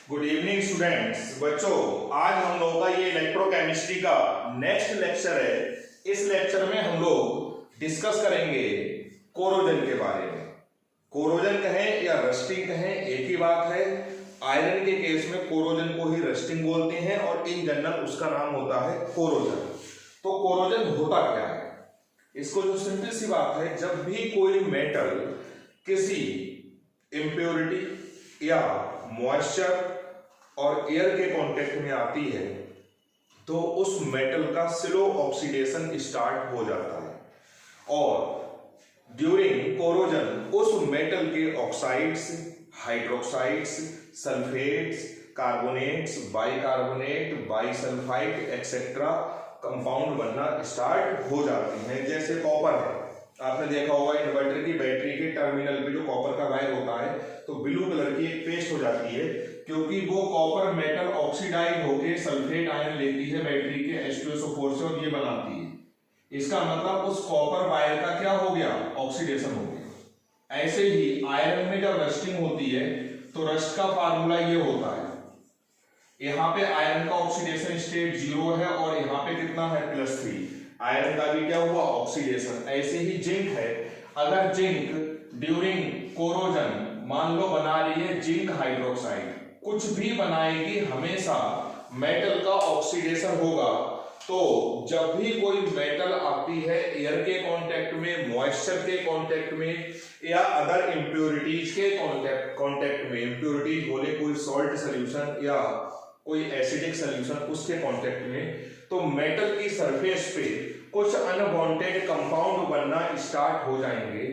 Good evening students. बच्चों, आज हम लोगों का ये इलेक्ट्रोकेमिस्ट्री का नेक्स्ट लेक्चर है। इस लेक्चर में हम लोग डिस्कस करेंगे कोरोजन के बारे में। कोरोजन कहें या रस्टिंग कहें एक ही बात है। आयरन के केस में कोरोजन को ही रस्टिंग बोलते हैं और इन जनरल उसका नाम होता है कोरोजन। तो कोरोजन होता क्या है? इसको जो सिंपल सी बात है, जब भी कोई मेटल किसी इम्प्योरिटी या मॉइस्चर और एयर के कांटेक्ट में आती है तो उस मेटल का स्लो ऑक्सीडेशन स्टार्ट हो जाता है और ड्यूरिंग कोरोजन उस मेटल के oxides, hydroxides, sulphates, carbonates, bicarbonate, bisulphide etcetera compound बनना स्टार्ट हो जाती हैं। जैसे कॉपर है, आपने देखा होगा इन्वर्टर की बैटरी के टर्मिनल पे जो कॉपर का वायर होता है तो ब्लू कलर की एक पेस्ट हो जाती है, क्योंकि वो कॉपर मेटल ऑक्सीडाइज होकर सल्फेट आयन लेती है बैटरी के H2SO4 से और ये बनाती है। इसका मतलब उस कॉपर वायर का क्या हो गया? ऑक्सीडेशन हो गया। ऐसे ही आयरन में जब रस्टिंग होती है तो रस्ट का फार्मूला ये होता है, यहाँ पे आयरन का ऑक्सीडेशन स्टेट 0 है और यहाँ पे कितना है? +3। आयरन का भी क्या हुआ? ऑक्सीडेशन। ऐसे ही जिंक है, अगर जिंक ड्यूरिंग कोरोजन मान लो बना रही है जिंक हाइड्रोक्साइड, कुछ भी बनाएगी हमेशा मेटल का ऑक्सीडेशन होगा। तो जब भी कोई मेटल आती है एयर के कांटेक्ट में, मॉइस्चर के कांटेक्ट में या अदर इंप्योरिटीज के कांटेक्ट में, इंप्योरिटीज बोले कोई सॉल्ट सॉल्यूशन या कोई एसिडिक सॉल्यूशन, उसके कांटेक्ट में, तो मेटल की सरफेस पे कुछ अनवांटेड कंपाउंड बनना स्टार्ट हो जाएंगे।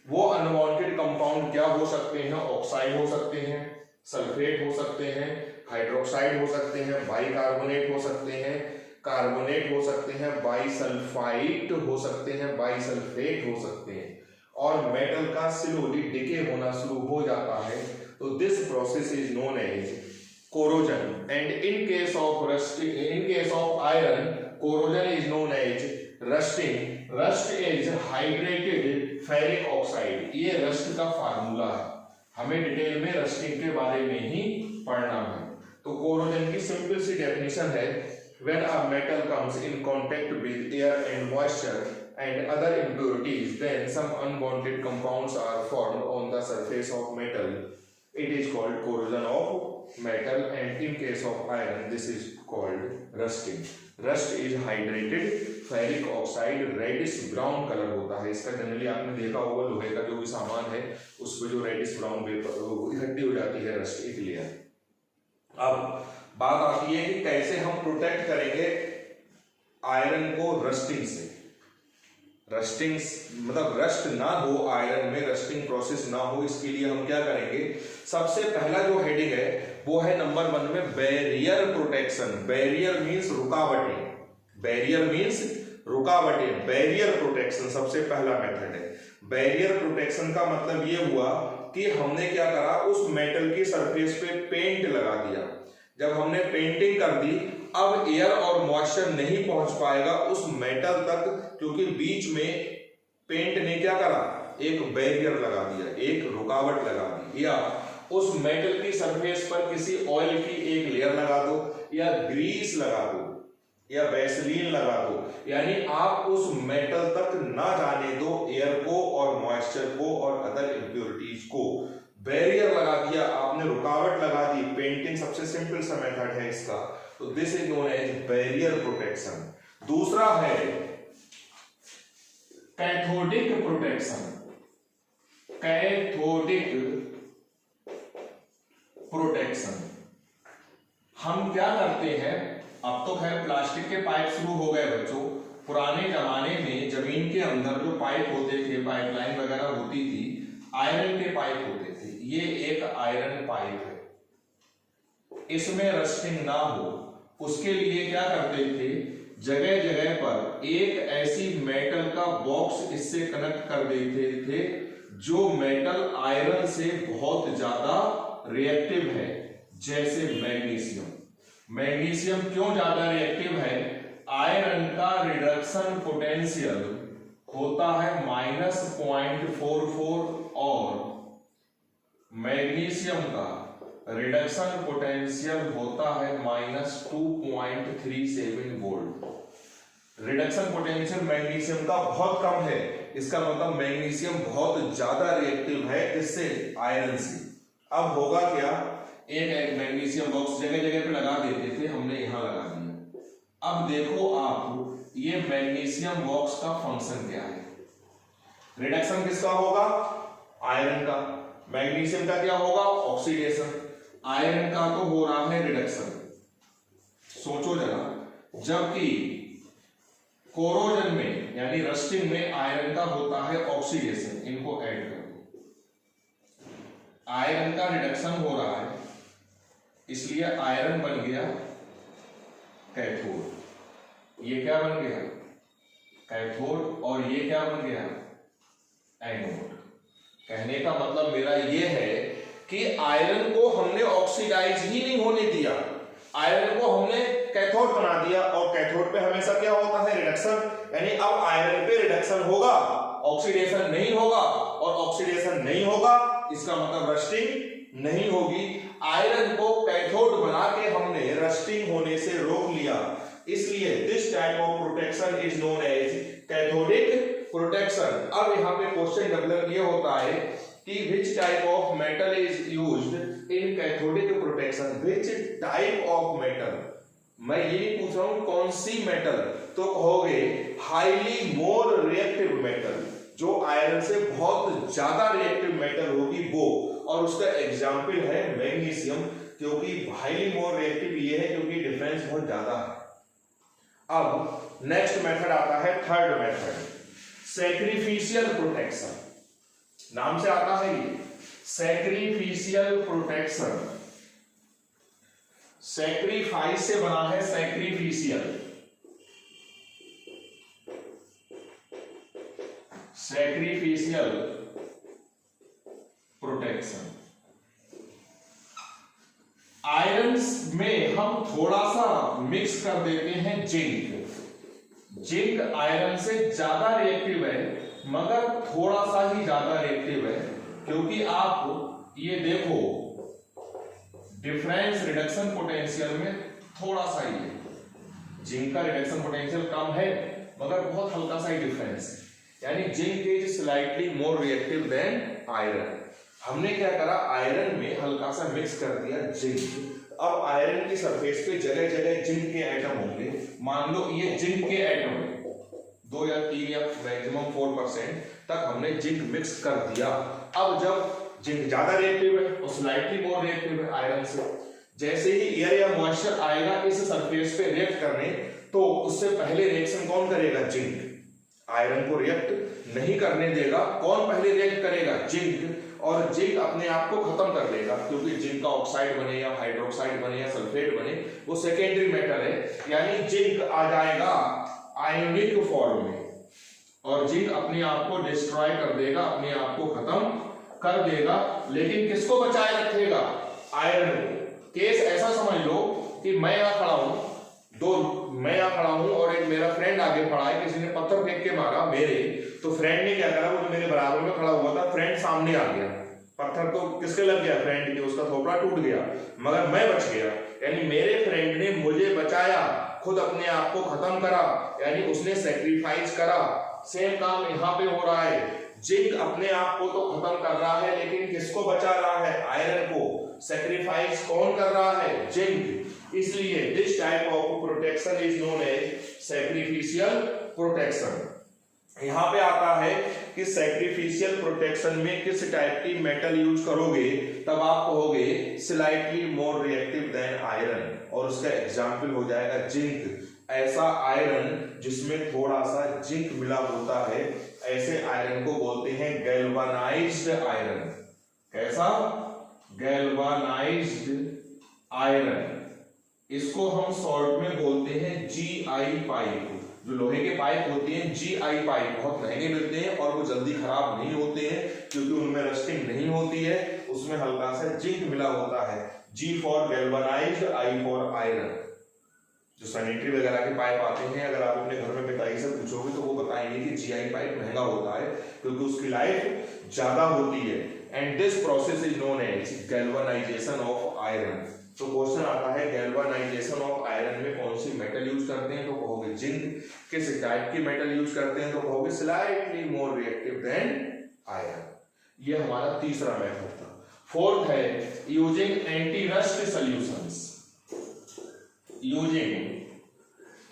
वो अनवांटेड कंपाउंड क्या हो सकते हैं? ऑक्साइड हो सकते हैं, सल्फेट हो सकते हैं, हाइड्रोक्साइड हो सकते हैं, बाइकार्बोनेट हो सकते हैं, कार्बोनेट हो सकते हैं, बाइसल्फाइड हो सकते हैं, बाइसल्फेट हो सकते हैं, और मेटल का स्लोली डिके होना शुरू हो जाता है। तो this process is known as corrosion and in case of iron corrosion is known as rusting. Rust is hydrated ferric oxide. ये रस्ट का फार्मूला है, हमें डिटेल में रस्टिंग के बारे में ही पढ़ना है। तो कोरोजन की सिंपल सी डेफिनेशन है, when a metal comes in contact with air and moisture and other impurities, then some unwanted compounds are formed on the surface of metal. It is called corrosion of metal, and in case of iron this is called rusting. Rust is hydrated ferric oxide, reddish brown colour होता है इसका। Generally आपने देखा होगा लोहे का जो भी सामान है उस पर जो रेडिश ब्राउन वेपर इकट्ठी हो जाती है, रस्ट एक लेयर। अब बात आती है कि कैसे हम प्रोटेक्ट करेंगे आयरन को रस्टिंग से। रस्टिंग मतलब रस्ट ना हो, आयरन में रस्टिंग प्रोसेस ना हो, इसके लिए हम क्या करेंगे? सबसे पहला जो हेडिंग है वो है नंबर 1 में बैरियर प्रोटेक्शन। बैरियर मींस रुकावटें, बैरियर मींस रुकावटें, बैरियर प्रोटेक्शन सबसे पहला मेथड है। बैरियर प्रोटेक्शन का मतलब ये हुआ कि हमने क्या करा, उस मेटल की सरफेस पे पेंट लगा दिया। जब हमने पेंटिंग कर दी, अब एयर और मॉइस्चर नहीं पहुंच पाएगा उस मेटल तक, क्योंकि बीच में पेंट ने क्या करा? एक बैरियर लगा दिया, एक रुकावट लगा दी। या उस मेटल की सरफेस पर किसी ऑयल की एक लेयर लगा दो, या ग्रीस लगा दो, या वैसलीन लगा दो, यानी आप उस मेटल तक ना जाने दो एयर को और मॉइस्चर को और अदर इंप्योरिटीज को। बैरियर लगा दिया आपने, रुकावट लगा दी। पेंटिंग सबसे सिंपल सा मेथड है इसका, तो this is known as barrier protection. दूसरा है कैथोडिक प्रोटेक्शन। कैथोडिक प्रोटेक्शन हम क्या करते हैं? अब तो खैर प्लास्टिक के पाइप शुरू हो गए बच्चों। पुराने जमाने में जमीन के अंदर जो पाइप होते थे, पाइपलाइन वगैरह होती थी, आयरन के पाइप होते थे। ये एक आयरन पाइप है, इसमें रस्टिंग ना हो उसके लिए क्या करते थे? जगह जगह पर एक ऐसी मेटल का बॉक्स इससे कनेक्ट कर देते थे जो मेटल आयरन से बहुत ज्यादा रिएक्टिव है, जैसे मैग्नीशियम। मैग्नीशियम क्यों ज्यादा रिएक्टिव है? आयरन का रिडक्शन पोटेंशियल होता है -0.44 और मैग्नीशियम का रिडक्शन पोटेंशियल होता है -2.37 वोल्ट। रिडक्शन पोटेंशियल मैग्नीशियम का बहुत कम है, इसका मतलब मैग्नीशियम बहुत ज्यादा रिएक्टिव है किससे, आयरन से। अब होगा क्या, एक मैग्नीशियम बॉक्स जगह जगह पे लगा देते थे, हमने यहां लगा दिया। अब देखो आप ये मैग्नीशियम बॉक्स का फंक्शन क्या है। रिडक्शन किसका होगा, आयरन का। मैग्नीशियम का क्या होगा, ऑक्सीडेशन। आयरन का तो हो रहा है रिडक्शन। सोचो जरा, जबकि कोरोजन में यानी रस्टिंग में आयरन का होता है ऑक्सीडेशन। इनको ऐड कर दो, आयरन का रिडक्शन हो रहा है, इसलिए आयरन बन गया कैथोड। ये क्या बन गया, कैथोड, और ये क्या बन गया, एनोड। कहने का मतलब मेरा ये है कि आयरन को हमने ऑक्सीडाइज ही नहीं होने दिया, आयरन को हमने कैथोड बना दिया, और कैथोड पे हमेशा क्या होता है, रिडक्शन। यानी अब आयरन पे रिडक्शन होगा, ऑक्सीडेशन नहीं होगा, और ऑक्सीडेशन नहीं होगा इसका मतलब रस्टिंग नहीं होगी। आयरन को कैथोड बना के हमने रस्टिंग होने से रोक लिया, इसलिए this type of protection is known as cathodic protection. अब यहाँ पे क्वेश्चन डेवलप ये होता है कि which type of metal is used in cathodic protection, which type of metal। मैं ये पूछ रहा हूं कौन सी मेटल, तो कहोगे हाईली मोर रिएक्टिव मेटल, जो आयरन से बहुत ज्यादा रिएक्टिव मेटल होगी वो, और उसका एग्जाम्पल है मैग्नीशियम, क्योंकि हाईली मोर रिएक्टिव ये है क्योंकि डिफरेंस बहुत ज्यादा है। अब नेक्स्ट मेथड आता है थर्ड मेथड, सैक्रिफिशियल प्रोटेक्शन। नाम से आता है ये सैक्रिफिशियल प्रोटेक्शन। सैक्रिफाइस से बना है सैक्रिफिशियल, सैक्रिफिशियल प्रोटेक्शन। आयरन्स में हम थोड़ा सा मिक्स कर देते हैं जिंक। जिंक आयरन से ज्यादा रिएक्टिव है, मगर थोड़ा सा ही ज्यादा रिएक्टिव है, क्योंकि आप ये देखो डिफरेंस रिडक्शन पोटेंशियल में थोड़ा सा ही है। जिंक का रिडक्शन पोटेंशियल कम है, मगर बहुत हल्का सा ही डिफरेंस है, यानी zinc is slightly more reactive than iron. हमने क्या करा, आयरन में हल्का सा मिक्स कर दिया जिंक। अब आयरन की सरफेस पे जगह जगह जिंक के एटम होंगे। मान लो ये जिंक के एटम है, 2 या 3 या मैक्सिमम 4% तक हमने जिंक मिक्स कर दिया। अब जब जिंक ज्यादा रिएक्टिव है और स्लाइटली मोर रिएक्टिव है आयरन से, जैसे ही एयर या मॉइस्चर आएगा इस सरफेस पे रिएक्ट करने, तो उससे पहले रिएक्शन कौन करेगा, जिंक। आयरन को रिएक्ट नहीं करने देगा, कौन पहले रिएक्ट करेगा, जिंक। और जिंक अपने आप को खत्म कर लेगा, क्योंकि जिंक का ऑक्साइड बने या हाइड्रोक्साइड बने या सल्फेट बने वो सेकेंडरी मेटल है, यानी जिंक आ जाएगा आयोनिक फॉर्म में, और जिंक अपने आप को डिस्ट्रॉय कर देगा, अपने आप को खत्म कर देगा, लेकिन किसको बचाए रखेगा, आयरन को। केस ऐसा समझ लो कि मैं यहां खड़ा हूं, मैं यहां खड़ा हूं और एक मेरा फ्रेंड आगे खड़ा है, किसी ने पत्थर फेंक के मारा मेरे, तो फ्रेंड ने क्या करा, वो जो मेरे बराबर में खड़ा हुआ था, फ्रेंड सामने आ गया, पत्थर तो किसके लग गया, फ्रेंड के, उसका थोपड़ा टूट गया, मगर मैं बच गया। यानी मेरे फ्रेंड ने मुझे बचाया, खुद अपने आप को खत्म करा, यानी उसने सैक्रिफाइस करा। सेम काम यहाँ पे हो रहा है, जिंक अपने आप को तो खत्म कर रहा है, लेकिन किसको बचा रहा है, आयरन को। सैक्रिफाइस कौन कर रहा है, जिंक। इसलिए this type of protection is known as sacrificial protection. यहां पे आता है कि सैक्रिफिशियल प्रोटेक्शन में किस टाइप की मेटल यूज करोगे, तब आप कहोगे slightly more reactive than iron, और उसका एग्जांपल हो जाएगा जिंक। ऐसा आयरन जिसमें थोड़ा सा जिंक मिला होता है, ऐसे आयरन को बोलते हैं गैल्वानाइज्ड आयरन। कैसा, गैल्वानाइज्ड आयरन। इसको हम शॉर्ट में बोलते हैं GI पाइप। जो लोहे के पाइप होते हैं GI पाइप बहुत महंगे मिलते हैं, और वो जल्दी खराब नहीं होते हैं, क्योंकि उनमें रस्टिंग नहीं होती है, उसमें हल्का सा जिंक मिला होता है। G for galvanized, I for iron. जो सैनिटरी वगैरह के पाइप आते हैं, अगर आप अपने घर में पिताई से पूछोगे तो वो बताएंगे कि GI पाइप महंगा होता है, क्योंकि उसकी लाइफ ज्यादा होती है। And this process is known as galvanization of iron. तो क्वेश्चन आता है गैल्वेनाइजेशन ऑफ आयरन में कौन सी मेटल यूज करते हैं, तो कहोगे जिंक। किस टाइप की मेटल यूज करते हैं, तो कहोगे slightly more reactive than iron. ये हमारा तीसरा मेथड था। फोर्थ है using anti rust solutions. Using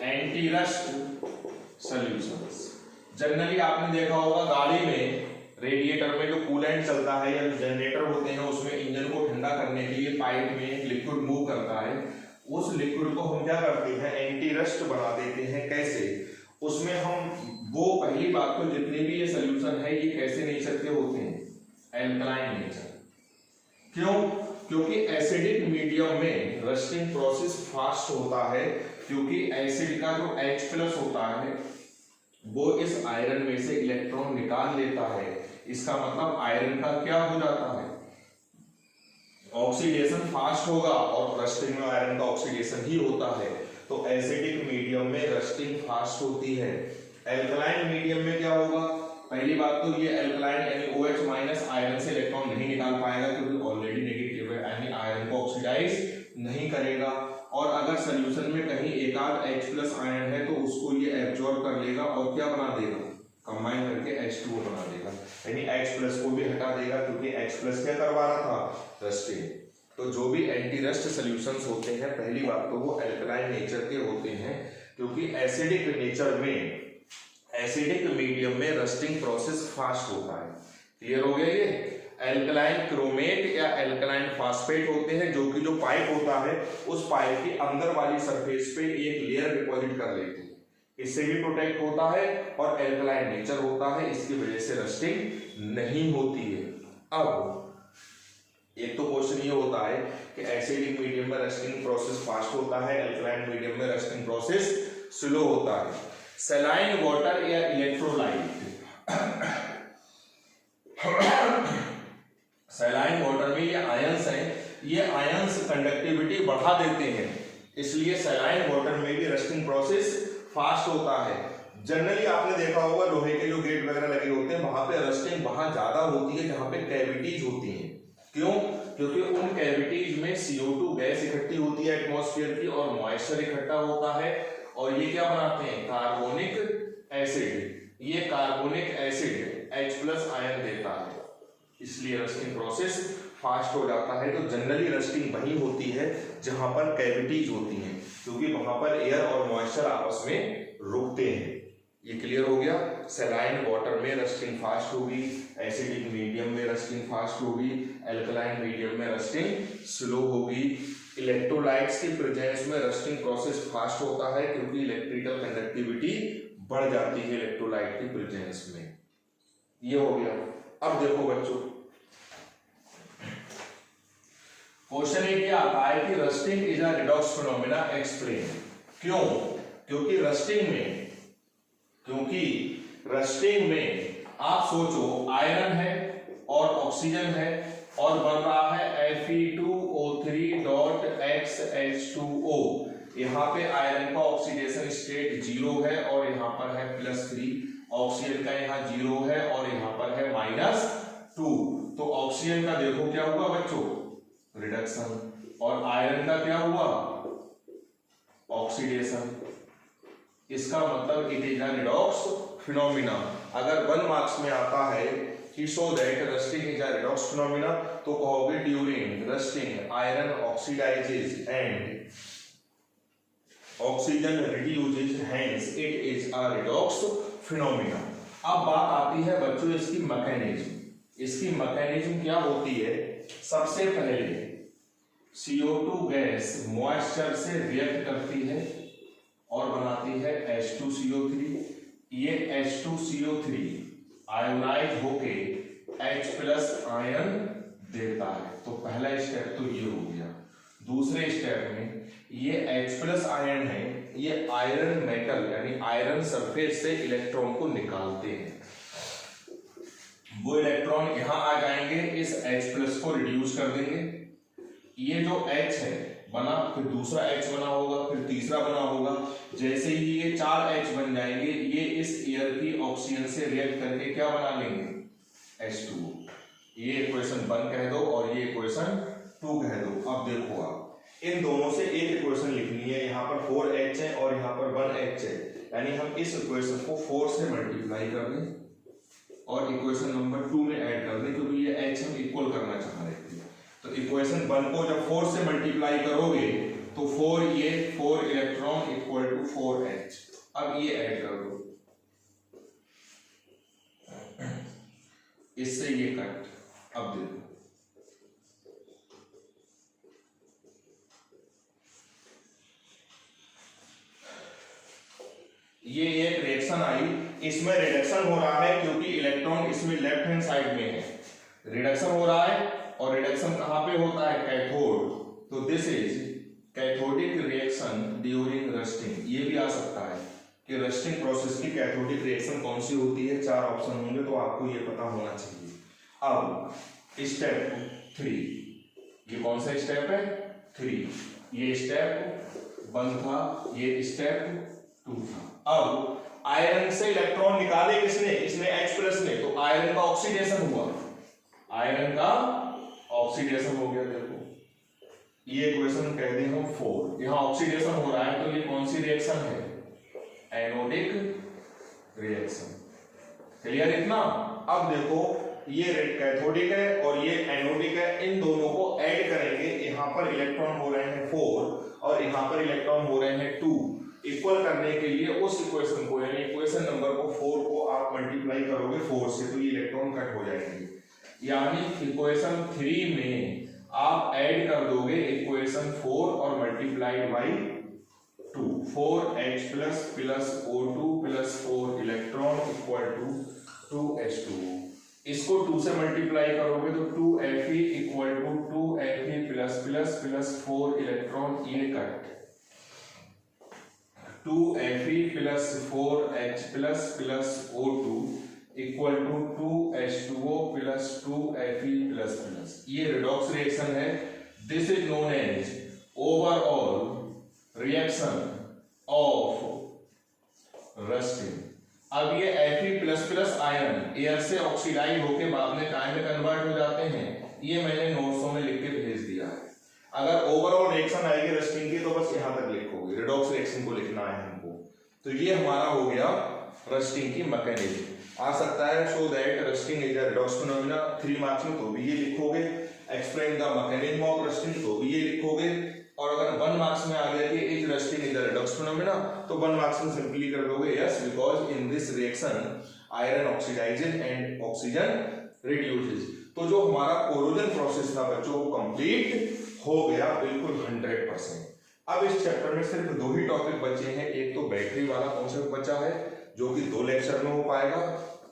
anti rust solutions, generally आपने देखा होगा गाड़ी में रेडिएटर में जो कूलेंट चलता है या जनरेटर होते हैं उसमें इंजन को ठंडा करने के लिए पाइप में एक लिक्विड मूव करता है। उस लिक्विड को हम क्या करते हैं, एंटी रस्ट बना देते हैं। कैसे, उसमें हम वो पहली बात तो जितने भी ये सोल्यूशन है ये कैसे नेचर के होते हैं, एल्कलाइन नेचर। क्यों, क्योंकि एसिडिक मीडियम में रस्टिंग प्रोसेस फास्ट होता है, क्योंकि एसिड का जो H+ होता है वो इस आयरन में से इलेक्ट्रॉन निकाल लेता है। इसका मतलब आयरन का क्या हो जाता है, ऑक्सीडेशन फास्ट होगा, और रस्टिंग में आयरन का ऑक्सीडेशन ही होता है। तो एसिडिक मीडियम में रस्टिंग फास्ट होती है। एल्कलाइन मीडियम में क्या होगा, पहली बात तो ये एल्कलाइन यानी OH- आयरन से इलेक्ट्रॉन नहीं निकाल पाएगा क्योंकि ऑलरेडी नेगेटिव है, यानी आयरन को ऑक्सीडाइज नहीं करेगा। और अगर सॉल्यूशन में कहीं एक आध H+ आयन है तो उसको ये एब्जॉर्ब कर लेगा और क्या बना देगा, कंबाइन करके H2O बना देगा, यानी H+ को भी हटा देगा, क्योंकि H+ क्या करवा रहा था, रस्टिंग। तो जो भी एंटी रस्ट सॉल्यूशंस होते हैं पहली बात तो वो एल्कलाइन नेचर के होते हैं, क्योंकि एसिडिक नेचर में, एसिडिक मीडियम में रस्टिंग प्रोसेस फास्ट होता है। क्लियर हो गया ये। एल्कलाइन क्रोमेट या एल्कलाइन फास्फेट होते हैं, जो कि जो पाइप होता है उस पाइप की अंदर वाली सरफेस पे एक लेयर डिपॉजिट कर लेते हैं, इससे भी प्रोटेक्ट होता है और एल्कलाइन नेचर होता है, इसकी वजह से रस्टिंग नहीं होती है। अब एक तो क्वेश्चन ये होता है कि एसिडिक मीडियम में रस्टिंग प्रोसेस फास्ट होता है, एल्कलाइन मीडियम में रस्टिंग प्रोसेस स्लो होता है। सलाइन वाटर या इलेक्ट्रोलाइट, सलाइन वाटर में ये आयंस हैं, ये आयंस कंडक्टिविटी बढ़ा देते हैं, इसलिए सलाइन वाटर में भी रस्टिंग प्रोसेस फास्ट होता है। जनरली आपने देखा होगा लोहे के जो गेट वगैरह लगे होते हैं वहां पे रस्टिंग वहां ज्यादा होती है जहां पे कैविटीज होती हैं। क्यों, क्योंकि उन कैविटीज में CO2 गैस इकट्ठी होती है एटमॉस्फेयर की और मॉइस्चर इकट्ठा होता है, और ये क्या बनाते हैं, कार्बोनिक एसिड। ये कार्बोनिक एसिड H+ आयन देता है, इसलिए रस्टिंग प्रोसेस फास्ट हो जाता है। तो जनरली रस्टिंग वही होती है जहां पर कैविटीज होती हैं, क्योंकि वहां पर एयर और मॉइस्चर आपस में रुकते हैं। ये क्लियर हो गया। सलाइन वाटर में रस्टिंग फास्ट होगी, एसिडिक मीडियम में रस्टिंग फास्ट होगी, एल्कलाइन मीडियम में रस्टिंग स्लो होगी। इलेक्ट्रोलाइट्स के प्रेजेंस में रस्टिंग प्रोसेस फास्ट होता है, क्योंकि इलेक्ट्रिकल कंडक्टिविटी बढ़ जाती है इलेक्ट्रोलाइट के प्रेजेंस में। ये हो गया। अब देखो बच्चों, क्वेश्चन एक ये आता है कि rusting is a redox phenomena, explain. क्यों, क्योंकि रस्टिंग में आप सोचो आयरन है और ऑक्सीजन है और बन रहा है Fe2O3.XH2O। यहाँ पे आयरन का ऑक्सीडेशन स्टेट 0 है और यहाँ पर है +3, ऑक्सीजन का यहाँ 0 है और यहाँ पर है -2। तो ऑक्सीजन का देखो क्या हुआ बच्चों, रिडक्शन, और आयरन का क्या हुआ, ऑक्सीडेशन। इसका मतलब it is a redox phenomena. अगर 1 मार्क्स में आता है कि show that rusting is a redox phenomena, तो कहोगे during rusting iron oxidises and oxygen reduces, hence it is a redox phenomena. अब बात आती है बच्चों इसकी मैकेनिज्म। इसकी मैकेनिज्म क्या होती है, सबसे पहले CO2 गैस मॉइस्चर से रिएक्ट करती है और बनाती है H2CO3। ये H2CO3 आयोनाइज होके H+ आयन देता है। तो पहला स्टेप तो ये हो गया। दूसरे स्टेप में ये H+ आयन है, ये आयरन मेटल यानी आयरन सरफेस से इलेक्ट्रॉन को निकालते हैं। वो इलेक्ट्रॉन यहां आ जाएंगे, इस H+ को रिड्यूस कर देंगे। ये जो H है बना, फिर दूसरा H बना होगा, फिर तीसरा बना होगा। जैसे ही ये 4 H बन जाएंगे, ये इस एयर की ऑक्सीजन से रिएक्ट करके क्या बना लेंगे, H2O। ये इक्वेशन 1 कह दो और ये इक्वेशन 2 कह दो। अब देखो आप इन दोनों से एक इक्वेशन लिखनी है, यहाँ पर 4h है और यहाँ पर 1h है, यानी हम इस इक्वेशन को 4 से मल्टीप्लाई कर दें और इक्वेशन नंबर 2 में ऐड कर दें, क्योंकि ये h हम इक्वल करना चाह रहे थे। तो इक्वेशन 1 को जब 4 से मल्टीप्लाई करोगे तो 4 इलेक्ट्रॉन इक्वल टू 4h। अब ये ऐड कर दो, इससे ये कट। अब देखो ये एक रिएक्शन आई, इसमें रिडक्शन हो रहा है क्योंकि इलेक्ट्रॉन इसमें लेफ्ट हैंड साइड में है, रिडक्शन हो रहा है। और रिडक्शन कहां पे होता है? कैथोड। तो this is cathodic reaction during rusting. ये भी आ सकता है कि रस्टिंग प्रोसेस की कैथोडिक रिएक्शन कौन सी होती है। 4 ऑप्शन होंगे तो आपको ये पता होना चाहिए। अब स्टेप 3, ये कौन सा स्टेप है? 3। ये स्टेप 1 था, ये स्टेप 2 था। अब आयरन से इलेक्ट्रॉन निकाले किसने? इसने H+ ने, तो आयरन का ऑक्सीडेशन हुआ, आयरन का ऑक्सीडेशन हो गया। देखो ये इक्वेशन कह दें हम 4, यहाँ ऑक्सीडेशन हो रहा है तो ये कौन सी रिएक्शन है? Anodic reaction. क्लियर इतना? अब देखो ये कैथोडिक है और ये एनोडिक है, इन दोनों को ऐड करेंगे। यहाँ पर इलेक्ट्रॉन हो रहे हैं 4 और यहाँ पर इलेक्ट्रॉन हो रहे हैं 2। इक्वल करने के लिए उस इक्वेशन को, यानी इक्वेशन नंबर को 4 को आप मल्टीप्लाई करोगे 4 से, तो ये इलेक्ट्रॉन कट हो जाएंगे। यानी इक्वेशन 3 में आप ऐड कर दोगे इक्वेशन 4 और multiplied by 2। 4H plus O2 plus 4 electron equal to 2H2। इसको 2 से मल्टीप्लाई करोगे तो 2Fe equal to 2Fe plus plus plus 4 electron, ये cut 2Fe plus 4H plus plus O2 equal to 2H2O plus 2Fe plus plus. ये redox reaction है। This is known as overall reaction of rusting. अब ये Fe++ ion air से oxidise होकर बाद में काय में कन्वर्ट हो जाते हैं। ये मैंने नोट्सों में लिख के भेज दिया है। अगर ओवरऑल रिएक्शन आएगी रस्टिंग की तो बस यहां तक लिखोगे, रिडॉक्स रिएक्शन को लिखना है हमको। तो ये हमारा हो गया रस्टिंग की मैकेनिज्म। आ सकता है so that rusting is a redox phenomena 3 marks में, तो भी ये लिखोगे। Explain the mechanism of rusting, तो भी ये लिखोगे। और अगर 1 मार्क्स में आ गया कि is rusting is a redox phenomena, तो 1 मार्क्स में सिंपली कर दोगे yes, because in this reaction iron oxidises and oxygen reduces. तो जो हमारा कोरोजन प्रोसेस था बच्चों वो कंप्लीट हो गया बिल्कुल 100%। अब इस चैप्टर में सिर्फ 2 ही टॉपिक बचे हैं। एक तो बैटरी वाला कॉन्सेप्ट बचा है जो कि 2 लेक्चर में हो पाएगा,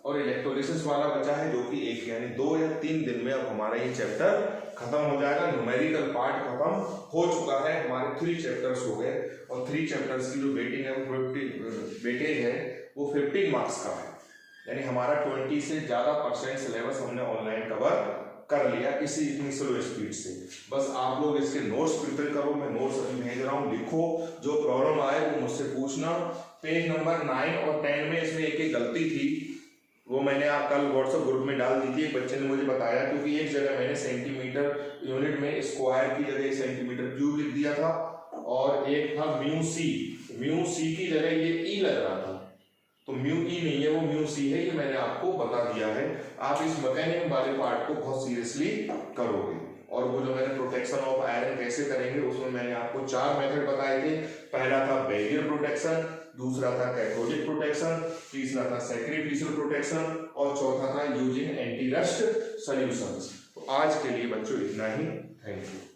और इलेक्ट्रोलिसिस वाला बचा है जो कि 1 यानी 2 या 3 दिन में अब हमारा ये चैप्टर खत्म हो जाएगा। न्यूमेरिकल पार्ट खत्म हो चुका है, हमारे 3 चैप्टर्स हो गए। और 3 चैप्टर्स की जो वेटेज है वो 15 मार्क्स का है, यानी हमारा 20 से ज्यादा % सिलेबस हमने ऑनलाइन कवर कर लिया इसी इतनी स्लो स्पीड से। बस आप लोग इसके नोट्स प्रिपेयर करो, मैं नोट्स अभी भेज रहा हूँ, लिखो, जो प्रॉब्लम आए वो मुझसे पूछना। पेज नंबर 9 और 10 में इसमें एक गलती थी, वो मैंने कल व्हाट्सएप ग्रुप में डाल दी थी। एक बच्चे ने मुझे बताया, क्योंकि एक जगह मैंने सेंटीमीटर यूनिट में स्क्वायर की जगह सेंटीमीटर क्यूब लिख दिया था, और एक था म्यू सी की जगह ये ई लग रहा था, तो म्यू ई नहीं है, वो म्यू सी है। ये मैंने आपको बता दिया है। आप इस मैकेनिज्म वाले पार्ट को बहुत सीरियसली करोगे। और वो जो मैंने प्रोटेक्शन ऑफ आयरन कैसे करेंगे उसमें मैंने आपको 4 मेथड बताए थे। पहला था बैरियर प्रोटेक्शन, दूसरा था कैथोडिक प्रोटेक्शन, तीसरा था सैक्रिफिशियल प्रोटेक्शन, और चौथा था यूजिंग एंटी रस्ट सॉल्यूशंस। तो आज के लिए बच्चों इतना ही। Thank you.